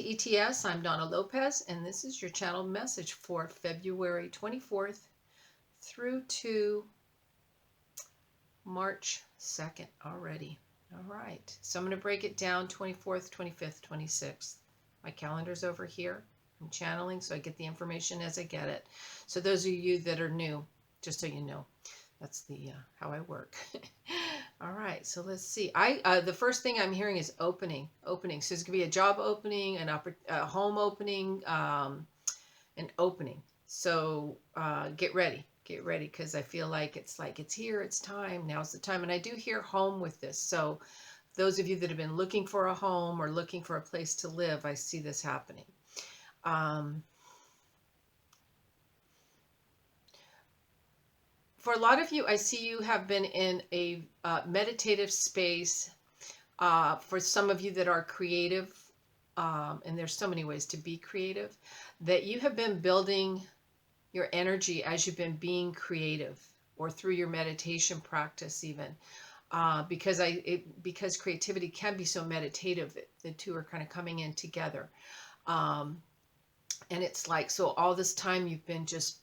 to ETS. I'm Donna Lopez, and this is your channel message for February 24th through to March 2nd already. All right, so I'm going to break it down 24th, 25th, 26th. My calendar's over here. I'm channeling, so I get the information as I get it. So those of you that are new, just so you know, that's the how I work. All right, so let's see. The first thing I'm hearing is opening. So there's gonna be a job opening, a home opening, an opening. So get ready, because I feel like it's here, it's time. Now's the time, and I do hear home with this. So those of you that have been looking for a home or looking for a place to live, I see this happening. For a lot of you, I see you have been in a meditative space. For some of you that are creative, and there's so many ways to be creative, that you have been building your energy as you've been being creative, or through your meditation practice even. Because creativity can be so meditative, the two are kind of coming in together. And it's like, so all this time you've been just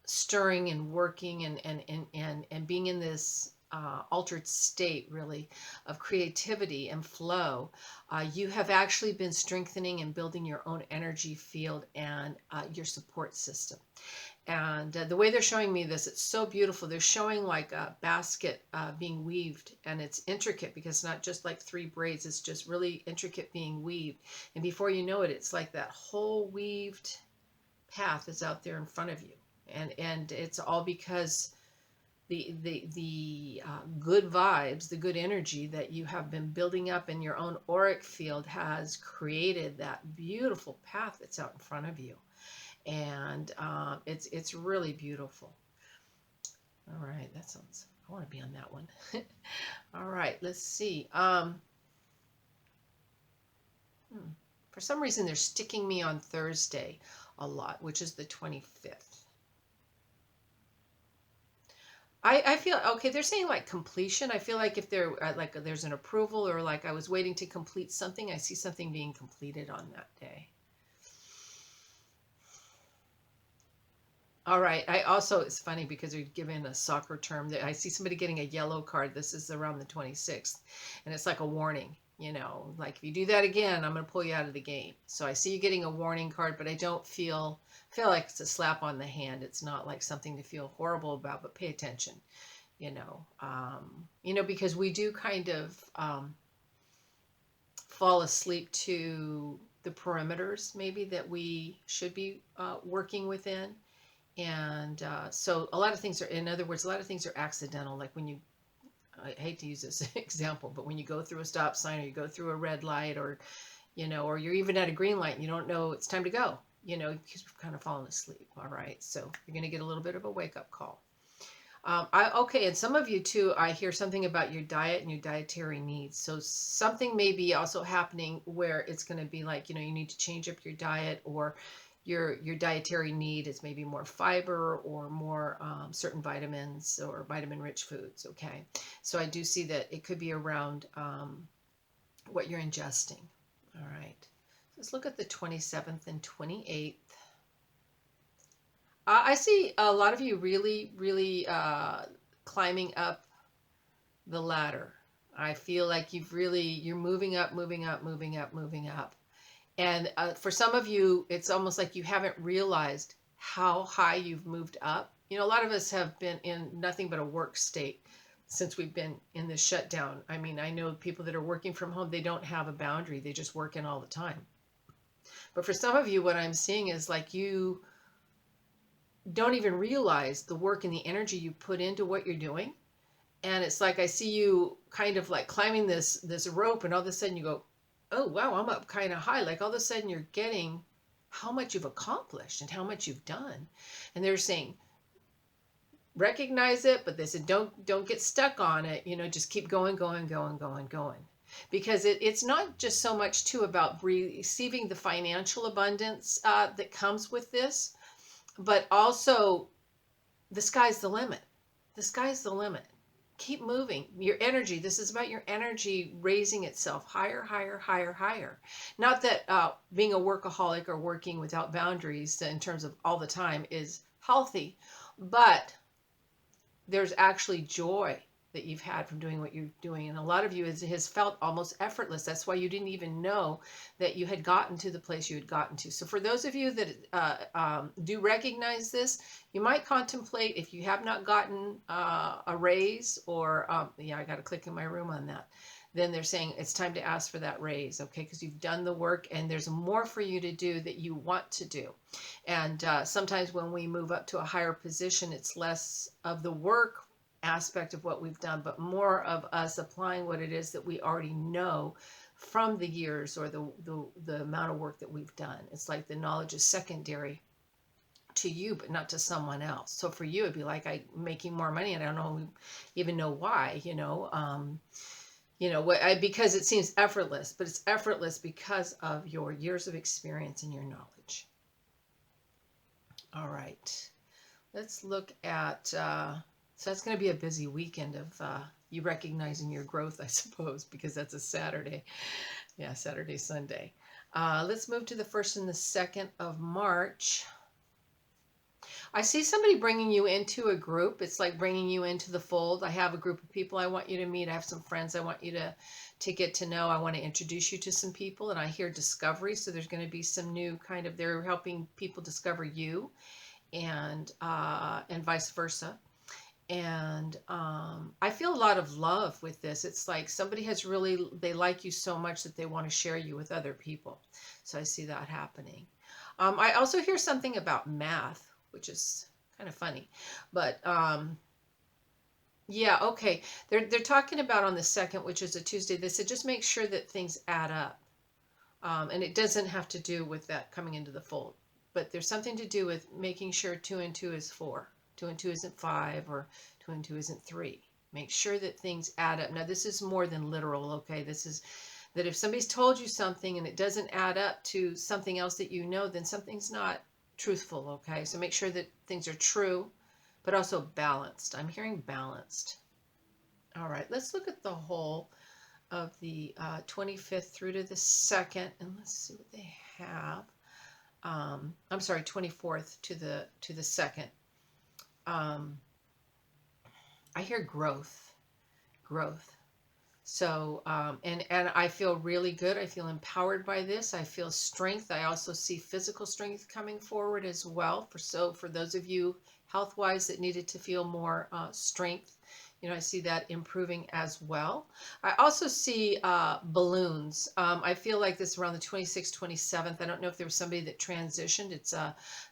stirring and working and being in this altered state, really, of creativity and flow. You have actually been strengthening and building your own energy field and your support system. And the way they're showing me this, it's so beautiful. They're showing like a basket being weaved, and it's intricate because it's not just like 3 braids. It's just really intricate being weaved. And before you know it, it's like that whole weaved path is out there in front of you. And it's all because the good vibes, the good energy that you have been building up in your own auric field has created that beautiful path that's out in front of you. And it's really beautiful. All right, that sounds, I want to be on that one. All right, let's see. For some reason, they're sticking me on Thursday a lot, which is the 25th. I feel, okay, they're saying like completion. I feel like if they're like there's an approval, or like I was waiting to complete something, I see something being completed on that day. All right. I also, it's funny because they're given a soccer term that I see somebody getting a yellow card. This is around the 26th, and it's like a warning, you know, like if you do that again, I'm going to pull you out of the game. So I see you getting a warning card, but I don't feel like it's a slap on the hand. It's not like something to feel horrible about, but pay attention, you know, because we do kind of fall asleep to the perimeters maybe that we should be working within. And so a lot of things are, in other words, a lot of things are accidental. Like when you, I hate to use this example, but when you go through a stop sign, or you go through a red light, or, you know, or you're even at a green light and you don't know it's time to go, you know, because you've kind of fallen asleep. All right. So you're going to get a little bit of a wake up call. Okay. And some of you too, I hear something about your diet and your dietary needs. So something may be also happening where it's going to be like, you know, you need to change up your diet, or your dietary need is maybe more fiber or more certain vitamins or vitamin-rich foods, okay? So I do see that it could be around what you're ingesting, all right? Let's look at the 27th and 28th. I see a lot of you really, really climbing up the ladder. I feel like you're moving up. And for some of you, it's almost like you haven't realized how high you've moved up. You know, a lot of us have been in nothing but a work state since we've been in this shutdown. I mean, I know people that are working from home, they don't have a boundary. They just work in all the time. But for some of you, what I'm seeing is like you don't even realize the work and the energy you put into what you're doing. And it's like I see you kind of like climbing this rope, and all of a sudden you go, oh, wow, I'm up kind of high. Like all of a sudden you're getting how much you've accomplished and how much you've done. And they're saying, recognize it, but they said, don't get stuck on it. You know, just keep going. Because it's not just so much too about receiving the financial abundance that comes with this, but also the sky's the limit. The sky's the limit. keep moving. Your energy, this is about your energy raising itself higher, higher, higher, higher. Not that being a workaholic or working without boundaries in terms of all the time is healthy, but there's actually joy that you've had from doing what you're doing. And a lot of you has felt almost effortless. That's why you didn't even know that you had gotten to the place you had gotten to. So for those of you that do recognize this, you might contemplate, if you have not gotten a raise or, yeah, I got to click in my room on that. Then they're saying it's time to ask for that raise, okay? Because you've done the work and there's more for you to do that you want to do. And sometimes when we move up to a higher position, it's less of the work aspect of what we've done, but more of us applying what it is that we already know from the years or the amount of work that we've done. It's like the knowledge is secondary to you, but not to someone else. So for you, it'd be like I'm making more money and I don't even know why, because it seems effortless, but it's effortless because of your years of experience and your knowledge. All right, let's look at, so that's going to be a busy weekend of you recognizing your growth, I suppose, because that's a Saturday. Yeah, Saturday, Sunday. Let's move to the 1st and the 2nd of March. I see somebody bringing you into a group. It's like bringing you into the fold. I have a group of people I want you to meet. I have some friends I want you to get to know. I want to introduce you to some people, and I hear discovery. So there's going to be some new kind of, they're helping people discover you, and vice versa. And I feel a lot of love with this. It's like somebody has really, they like you so much that they want to share you with other people. So I see that happening. I also hear something about math, which is kind of funny, but yeah, okay. They're talking about on the 2nd, which is a Tuesday. They said just make sure that things add up, and it doesn't have to do with that coming into the fold, but there's something to do with making sure 2 and 2 is 4, 2 and 2 isn't 5, or 2 and 2 isn't 3. Make sure that things add up. Now this is more than literal, okay? This is that if somebody's told you something and it doesn't add up to something else that you know, then something's not truthful, okay? So make sure that things are true, but also balanced. I'm hearing balanced. All right, let's look at the whole of the 25th through to the 2nd, and let's see what they have. I'm sorry, 24th to the 2nd. I hear growth. So, and I feel really good. I feel empowered by this. I feel strength. I also see physical strength coming forward as well. For those of you health-wise that needed to feel more strength, I see that improving as well. I also see balloons. I feel like this around the 26th, 27th. I don't know if there was somebody that transitioned.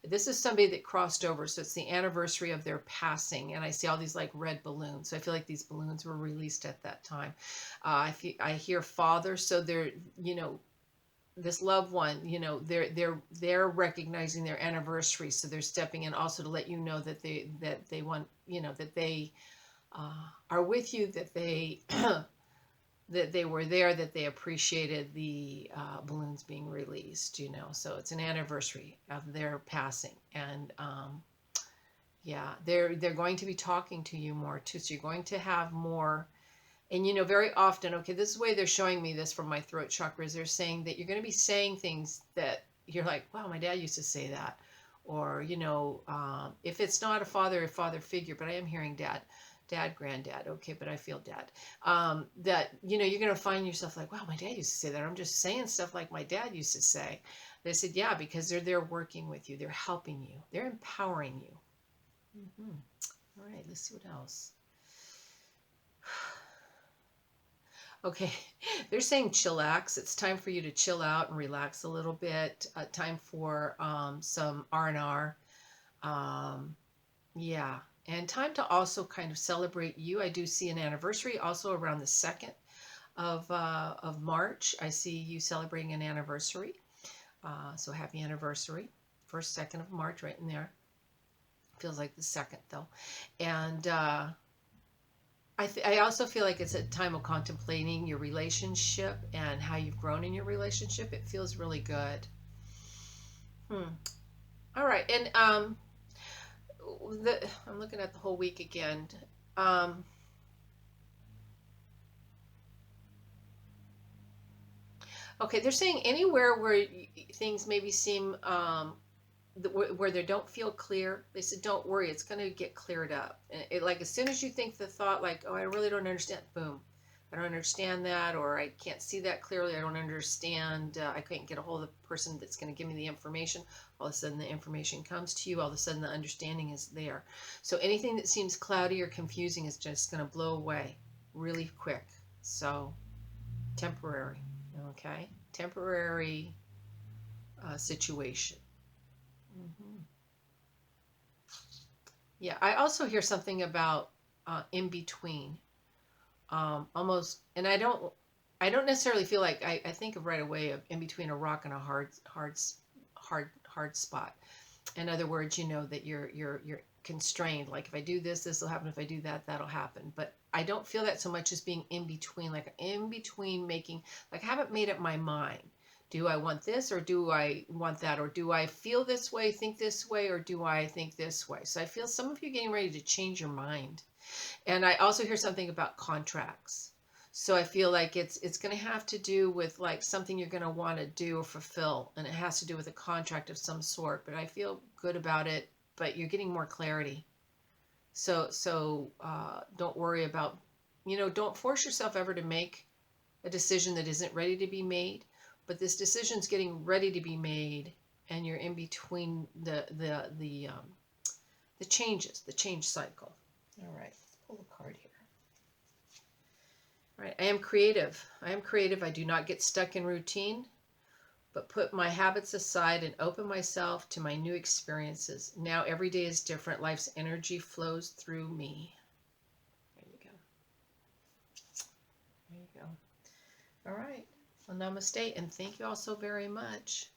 This is somebody that crossed over. So it's the anniversary of their passing. And I see all these like red balloons. So I feel like these balloons were released at that time. I hear father. So they're, this loved one, they're recognizing their anniversary. So they're stepping in also to let you know that they want, that they are with you, that they that they were there, that they appreciated the balloons being released, so it's an anniversary of their passing. And yeah, they're going to be talking to you more too, so you're going to have more. And very often, okay, this is the way they're showing me this from my throat chakras. They're saying that you're going to be saying things that you're like, wow, my dad used to say that. Or if it's not a father figure, but I am hearing dad, granddad, okay, but I feel dad, that you're going to find yourself like, wow, my dad used to say that. I'm just saying stuff like my dad used to say. They said, yeah, because they're there working with you, they're helping you, they're empowering you. All right, let's see what else. Okay, they're saying chillax. It's time for you to chill out and relax a little bit. Time for some R&R. Yeah. And time to also kind of celebrate you. I do see an anniversary also around the 2nd of March. I see you celebrating an anniversary. So happy anniversary. 1st, 2nd of March, right in there. Feels like the 2nd though. And I also feel like it's a time of contemplating your relationship and how you've grown in your relationship. It feels really good. All right. And I'm looking at the whole week again. Okay, they're saying anywhere where things maybe seem where they don't feel clear. They said, don't worry, it's going to get cleared up. And like as soon as you think the thought, like, oh, I really don't understand, boom, I don't understand that, or I can't see that clearly. I don't understand. I can't get a hold of the person that's going to give me the information. All of a sudden, the information comes to you. All of a sudden, the understanding is there. So anything that seems cloudy or confusing is just going to blow away really quick. So temporary, okay? Temporary situation. Mm-hmm. Yeah, I also hear something about in between. Almost, and I don't necessarily feel like I think of right away of in between a rock and a hard spot. In other words, you know that you're constrained. Like if I do this, this will happen. If I do that, that'll happen. But I don't feel that so much as being in between, like in between making, like I haven't made up my mind. Do I want this or do I want that? Or do I feel this way, think this way, or do I think this way? So I feel some of you getting ready to change your mind. And I also hear something about contracts. So I feel like it's going to have to do with like something you're going to want to do or fulfill, and it has to do with a contract of some sort. But I feel good about it. But you're getting more clarity. So don't worry about, don't force yourself ever to make a decision that isn't ready to be made. But this decision's getting ready to be made, and you're in between the changes, the change cycle. All right, pull a card here. All right, I am creative. I am creative. I do not get stuck in routine, but put my habits aside and open myself to my new experiences. Now every day is different. Life's energy flows through me. There you go. There you go. All right. Well, namaste, and thank you all so very much.